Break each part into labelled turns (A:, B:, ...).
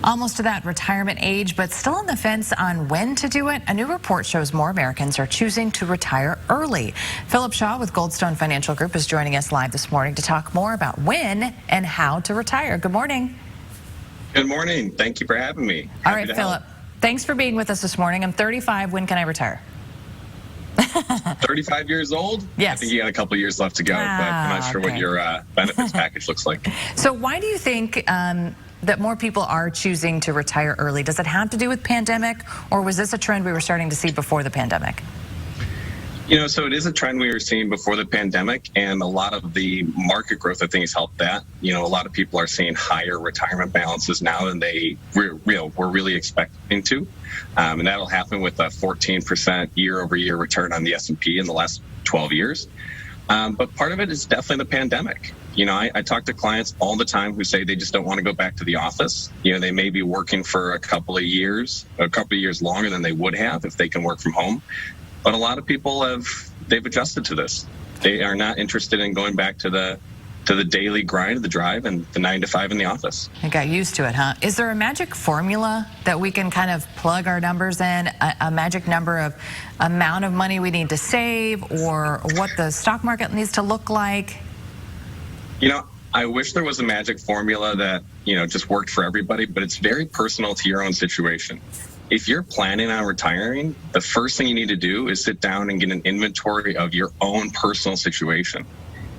A: Almost to that retirement age, but still on the fence on when to do it. A new report shows more Americans are choosing to retire early. Philip Shaw with Goldstone Financial Group is joining us live this morning to talk more about when and how to retire. Good morning.
B: Good morning. Thank you for having me.
A: All right, Philip. Thanks for being with us this morning. I'm 35. When can I retire?
B: 35 years old?
A: Yes.
B: I think you got a couple of years left to go, but I'm not sure what your benefits package looks like.
A: So why do you think that more people are choosing to retire early? Does it have to do with pandemic, or was this a trend we were starting to see before the pandemic?
B: So it is a trend we were seeing before the pandemic, and a lot of the market growth, I think, has helped that. A lot of people are seeing higher retirement balances now than they were really expecting to. And that'll happen with a 14% year-over-year return on the S&P in the last 12 years. But part of it is definitely the pandemic. I talk to clients all the time who say they just don't want to go back to the office. They may be working for a couple of years longer than they would have if they can work from home. But a lot of people they've adjusted to this. They are not interested in going back to the daily grind, the drive, and the 9 to 5 in the office.
A: I got used to it, huh? Is there a magic formula that we can kind of plug our numbers in, a magic number of amount of money we need to save, or what the stock market needs to look like?
B: I wish there was a magic formula that, just worked for everybody, but it's very personal to your own situation. If you're planning on retiring, the first thing you need to do is sit down and get an inventory of your own personal situation.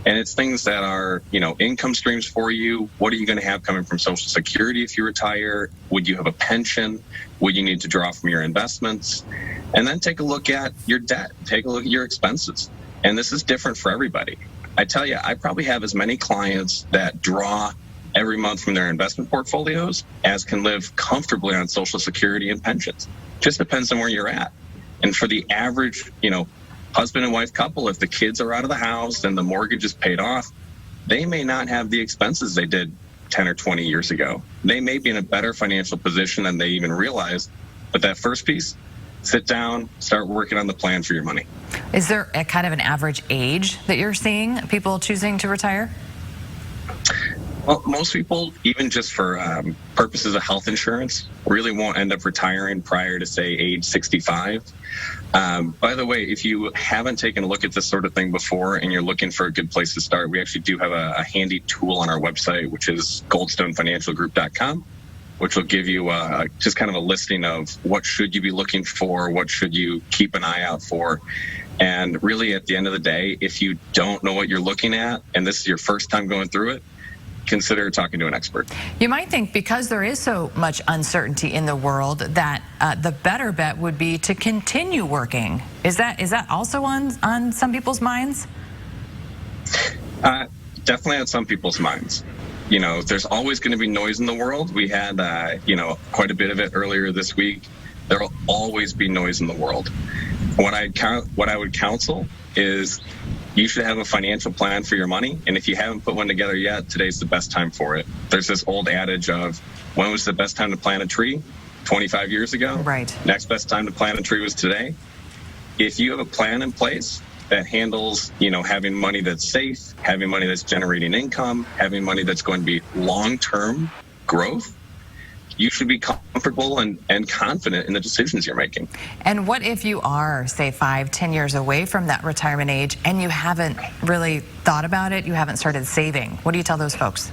B: And it's things that are, income streams for you. What are you going to have coming from Social Security if you retire? Would you have a pension? Would you need to draw from your investments? And then take a look at your debt. Take a look at your expenses. And this is different for everybody. I tell you, I probably have as many clients that draw every month from their investment portfolios as can live comfortably on Social Security and pensions. Just depends on where you're at. And for the average, husband and wife couple, if the kids are out of the house and the mortgage is paid off, they may not have the expenses they did 10 or 20 years ago. They may be in a better financial position than they even realized. But that first piece, sit down, start working on the plan for your money.
A: Is there a kind of an average age that you're seeing people choosing to retire?
B: Well, most people, even just for purposes of health insurance, really won't end up retiring prior to, say, age 65. By the way, if you haven't taken a look at this sort of thing before and you're looking for a good place to start, we actually do have a handy tool on our website, which is goldstonefinancialgroup.com, which will give you just kind of a listing of what should you be looking for, what should you keep an eye out for. And really, at the end of the day, if you don't know what you're looking at and this is your first time going through it, consider talking to an expert.
A: You might think, because there is so much uncertainty in the world, that the better bet would be to continue working. Is that also on some people's minds?
B: Definitely on some people's minds. There's always going to be noise in the world. We had, quite a bit of it earlier this week. There will always be noise in the world. What I would counsel is you should have a financial plan for your money. And if you haven't put one together yet, today's the best time for it. There's this old adage of, when was the best time to plant a tree? 25 years ago.
A: Right.
B: Next best time to plant a tree was today. If you have a plan in place that handles, having money that's safe, having money that's generating income, having money that's going to be long-term growth, you should be comfortable and confident in the decisions you're making.
A: And what if you are, say, 5-10 years away from that retirement age and you haven't really thought about it, you haven't started saving? What do you tell those folks?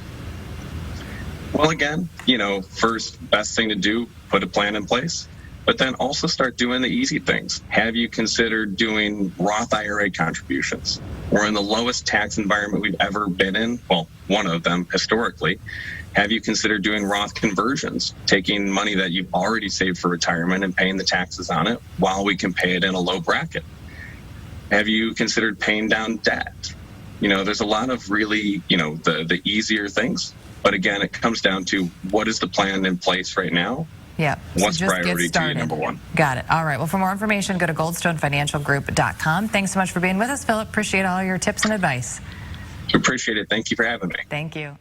B: Well, again, first, best thing to do, put a plan in place, but then also start doing the easy things. Have you considered doing Roth IRA contributions? We're in the lowest tax environment we've ever been in, well, one of them historically. Have you considered doing Roth conversions, taking money that you've already saved for retirement and paying the taxes on it while we can pay it in a low bracket? Have you considered paying down debt? There's a lot of really, the easier things. But again, it comes down to, what is the plan in place right now?
A: Yeah.
B: What's priority to you, number one?
A: Got it. All right. Well, for more information, go to goldstonefinancialgroup.com. Thanks so much for being with us, Philip. Appreciate all your tips and advice.
B: Appreciate it. Thank you for having me.
A: Thank you.